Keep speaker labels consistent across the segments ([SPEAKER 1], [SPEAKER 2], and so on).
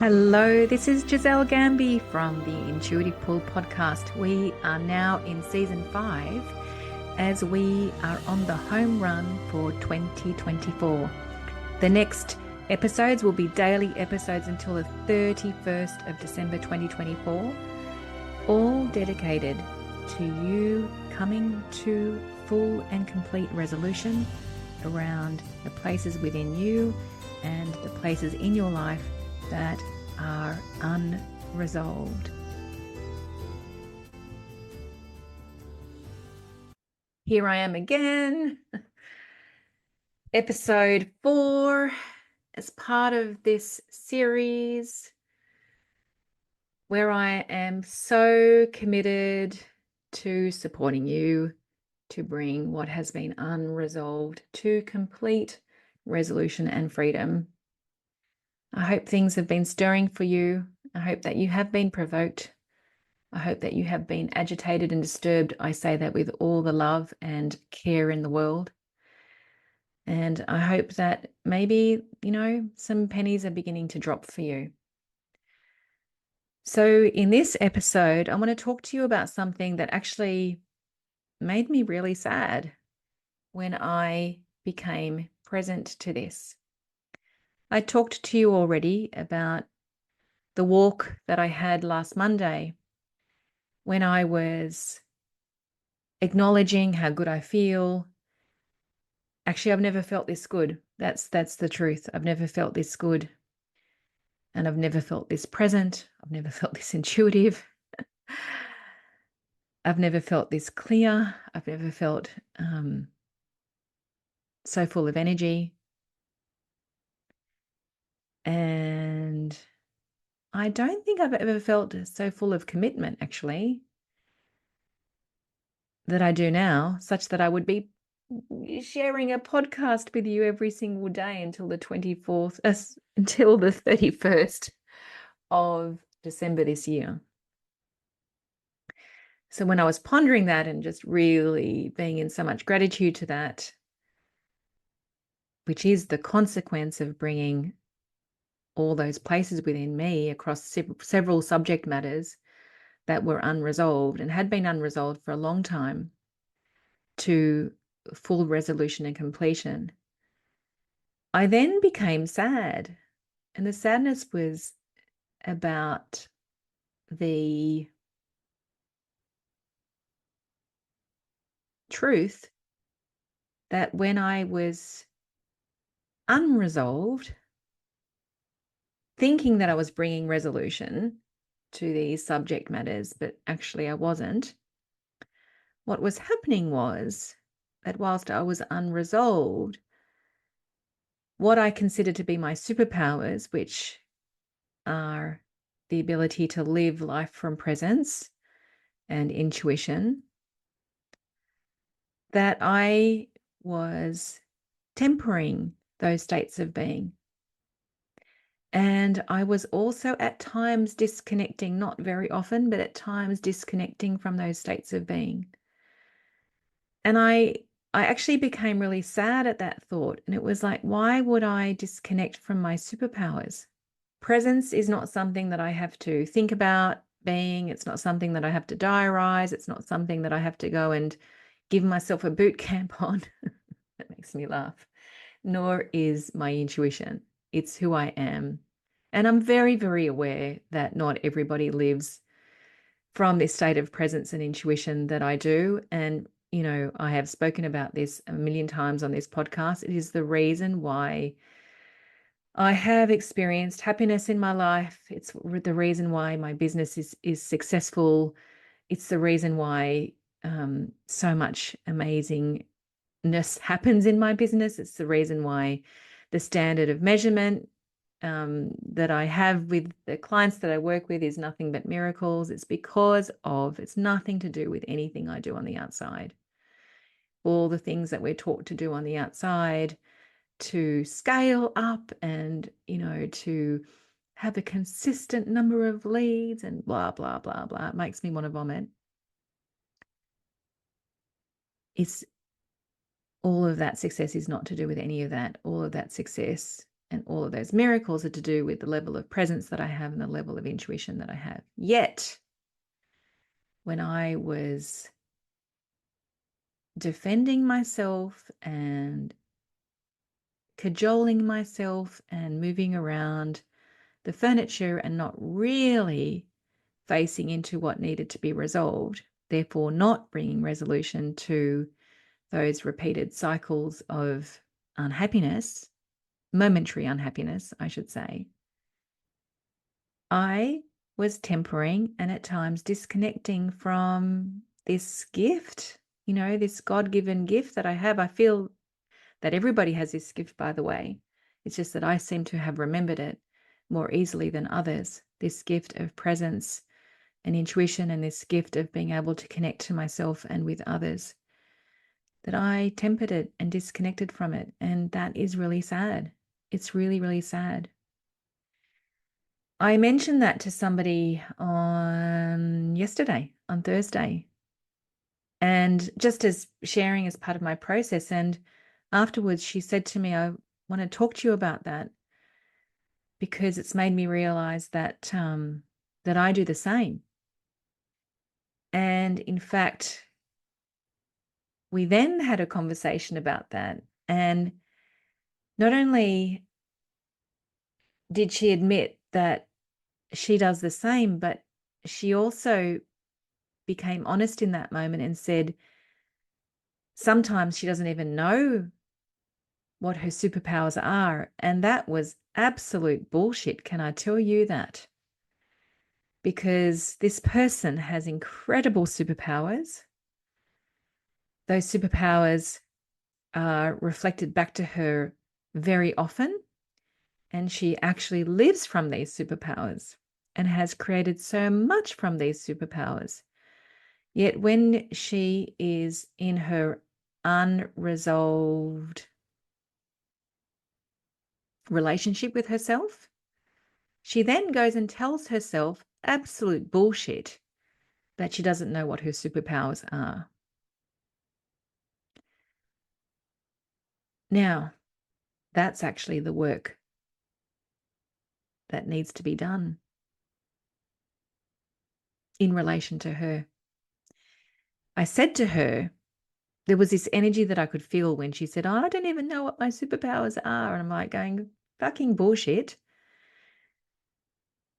[SPEAKER 1] Hello, this is Giselle Gamby from the Intuitive Pull podcast. We are now in season 5 as we are on the home run for 2024. The next episodes will be daily episodes until the 31st of December 2024, all dedicated to you coming to full and complete resolution around the places within you and the places in your life that are unresolved. Here I am again, episode 4, as part of this series where I am so committed to supporting you to bring what has been unresolved to complete resolution and freedom. I hope things have been stirring for you. I hope that you have been provoked. I hope that you have been agitated and disturbed. I say that with all the love and care in the world. And I hope that maybe, some pennies are beginning to drop for you. So in this episode, I want to talk to you about something that actually made me really sad when I became present to this. I talked to you already about the walk that I had last Monday when I was acknowledging how good I feel. Actually, I've never felt this good. That's the truth. I've never felt this good. And I've never felt this present. I've never felt this intuitive. I've never felt this clear. I've never felt so full of energy. And I don't think I've ever felt so full of commitment, actually, that I do now, such that I would be sharing a podcast with you every single day until the 24th, until the 31st of December this year. So when I was pondering that and just really being in so much gratitude to that, which is the consequence of bringing all those places within me across several subject matters that were unresolved and had been unresolved for a long time to full resolution and completion, I then became sad. And the sadness was about the truth that when I was unresolved, thinking that I was bringing resolution to these subject matters, but actually I wasn't, what was happening was that whilst I was unresolved, what I consider to be my superpowers, which are the ability to live life from presence and intuition, that I was tempering those states of being. And I was also at times disconnecting, not very often, but at times disconnecting from those states of being. And I actually became really sad at that thought. And it was like, why would I disconnect from my superpowers? Presence is not something that I have to think about being. It's not something that I have to diarize. It's not something that I have to go and give myself a boot camp on. That makes me laugh. Nor is my intuition. It's who I am. And I'm very, very aware that not everybody lives from this state of presence and intuition that I do. And, I have spoken about this a million times on this podcast. It is the reason why I have experienced happiness in my life. It's the reason why my business is successful. It's the reason why so much amazingness happens in my business. It's the reason why the standard of measurement that I have with the clients that I work with is nothing but miracles. It's nothing to do with anything I do on the outside. All the things that we're taught to do on the outside to scale up and, to have a consistent number of leads and blah, blah, blah, blah. It makes me want to vomit. All of that success is not to do with any of that. All of that success And all of those miracles are to do with the level of presence that I have and the level of intuition that I have. Yet, when I was defending myself and cajoling myself and moving around the furniture and not really facing into what needed to be resolved, therefore not bringing resolution to those repeated cycles of unhappiness, momentary unhappiness, I should say, I was tempering and at times disconnecting from this gift, this God-given gift that I have. I feel that everybody has this gift, by the way. It's just that I seem to have remembered it more easily than others, this gift of presence and intuition and this gift of being able to connect to myself and with others, that I tempered it and disconnected from it. And that is really sad. It's really, really sad. I mentioned that to somebody on Thursday, and just as sharing as part of my process. And afterwards, she said to me, I want to talk to you about that because it's made me realize that that I do the same. And in fact, we then had a conversation about that. And not only did she admit that she does the same, but she also became honest in that moment and said sometimes she doesn't even know what her superpowers are. And that was absolute bullshit. Can I tell you that? Because this person has incredible superpowers. Those superpowers are reflected back to her very often. And she actually lives from these superpowers and has created so much from these superpowers. Yet when she is in her unresolved relationship with herself, she then goes and tells herself absolute bullshit that she doesn't know what her superpowers are. Now, that's actually the work that needs to be done in relation to her. I said to her, there was this energy that I could feel when she said, I don't even know what my superpowers are. And I'm like going, fucking bullshit.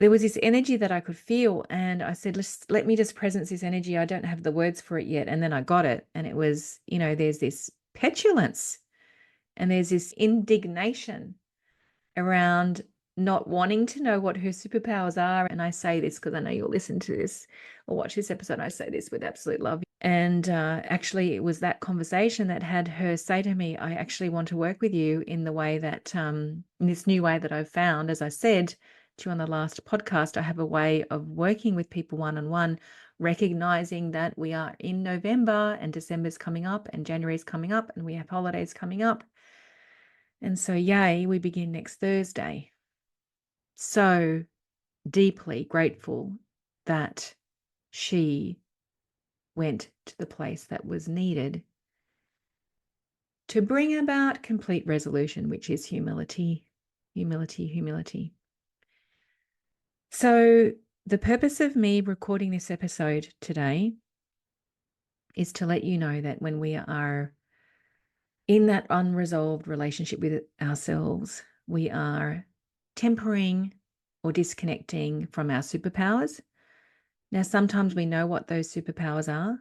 [SPEAKER 1] There was this energy that I could feel. And I said, let me just presence this energy. I don't have the words for it yet. And then I got it. And it was, there's this petulance and there's this indignation around not wanting to know what her superpowers are. And I say this because I know you'll listen to this or watch this episode. I say this with absolute love. And actually, it was that conversation that had her say to me, I actually want to work with you in the way that, in this new way that I've found. As I said to you on the last podcast, I have a way of working with people one-on-one, recognizing that we are in November and December's coming up and January's coming up and we have holidays coming up. And so, yay, we begin next Thursday. So deeply grateful that she went to the place that was needed to bring about complete resolution, which is humility, humility, humility. So the purpose of me recording this episode today is to let you know that when we are in that unresolved relationship with ourselves, we are tempering or disconnecting from our superpowers. Now, sometimes we know what those superpowers are,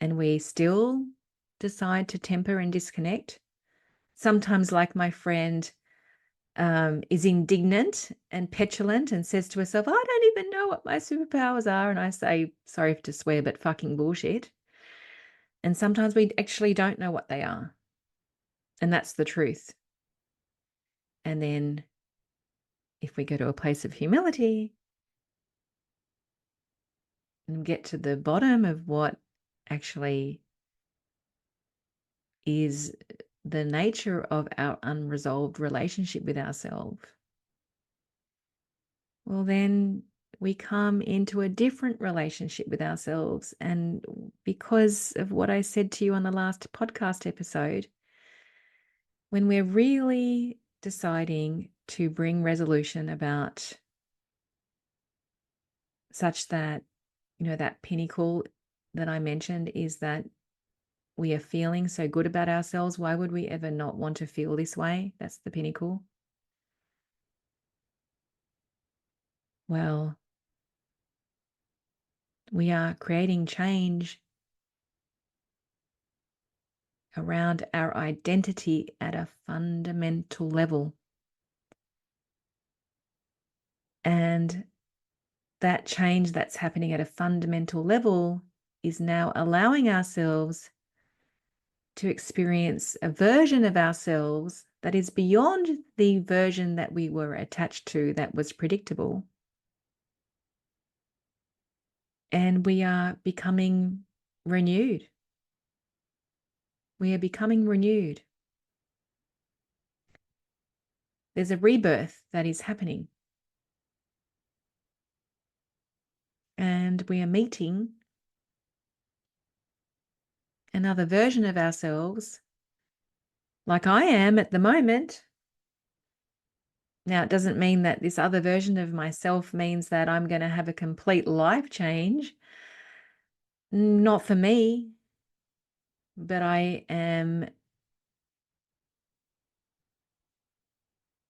[SPEAKER 1] and we still decide to temper and disconnect. Sometimes, like my friend, is indignant and petulant and says to herself, I don't even know what my superpowers are. And I say, sorry to swear, but fucking bullshit. And sometimes we actually don't know what they are. And that's the truth. And then if we go to a place of humility and get to the bottom of what actually is the nature of our unresolved relationship with ourselves, well, then we come into a different relationship with ourselves. And because of what I said to you on the last podcast episode, when we're really deciding to bring resolution about such that, that pinnacle that I mentioned is that we are feeling so good about ourselves. Why would we ever not want to feel this way? That's the pinnacle. Well, we are creating change around our identity at a fundamental level. And that change that's happening at a fundamental level is now allowing ourselves to experience a version of ourselves that is beyond the version that we were attached to that was predictable. And we are becoming renewed. We are becoming renewed. There's a rebirth that is happening. And we are meeting another version of ourselves, like I am at the moment. Now, it doesn't mean that this other version of myself means that I'm going to have a complete life change. Not for me, but I am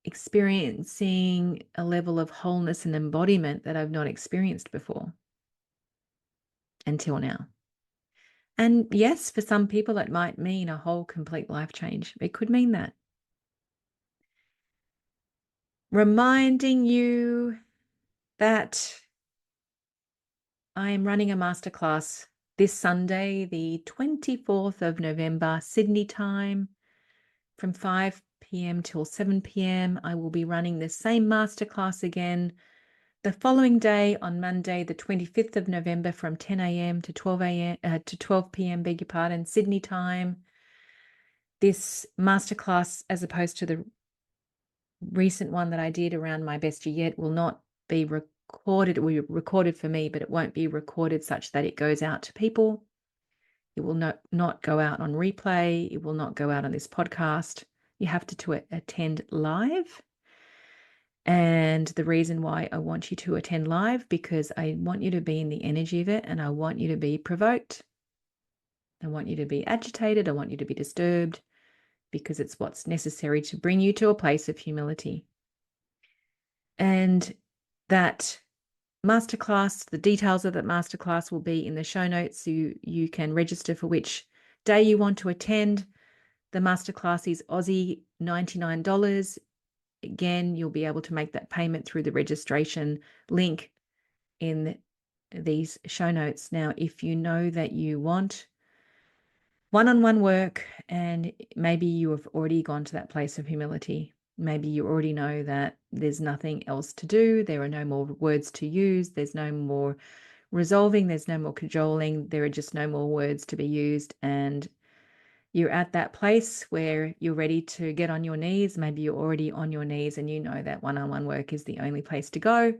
[SPEAKER 1] experiencing a level of wholeness and embodiment that I've not experienced before until now. And yes, for some people, it might mean a whole complete life change. It could mean that. Reminding you that I am running a masterclass this Sunday, the 24th of November, Sydney time, from 5 p.m. till 7 p.m. I will be running the same masterclass again the following day on Monday, the 25th of November, from 10 a.m. to 12 a.m. To 12 p.m. Beg your pardon, Sydney time. This masterclass, as opposed to the recent one that I did around my best year yet, will not be recorded. It will be recorded for me, but it won't be recorded such that it goes out to people. It will not go out on replay. It will not go out on this podcast. You have to attend live. And the reason why I want you to attend live, because I want you to be in the energy of it, and I want you to be provoked. I want you to be agitated. I want you to be disturbed, because it's what's necessary to bring you to a place of humility. And that masterclass, the details of that masterclass will be in the show notes, so you can register for which day you want to attend. The masterclass is Aussie $99. Again, you'll be able to make that payment through the registration link in these show notes. Now, if you know that you want one-on-one work, and maybe you have already gone to that place of humility, maybe you already know that there's nothing else to do, there are no more words to use, there's no more resolving, there's no more cajoling, there are just no more words to be used, and you're at that place where you're ready to get on your knees. Maybe you're already on your knees and you know that one-on-one work is the only place to go,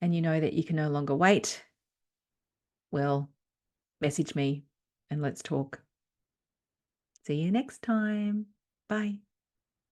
[SPEAKER 1] and you know that you can no longer wait. Well, message me and let's talk. See you next time. Bye.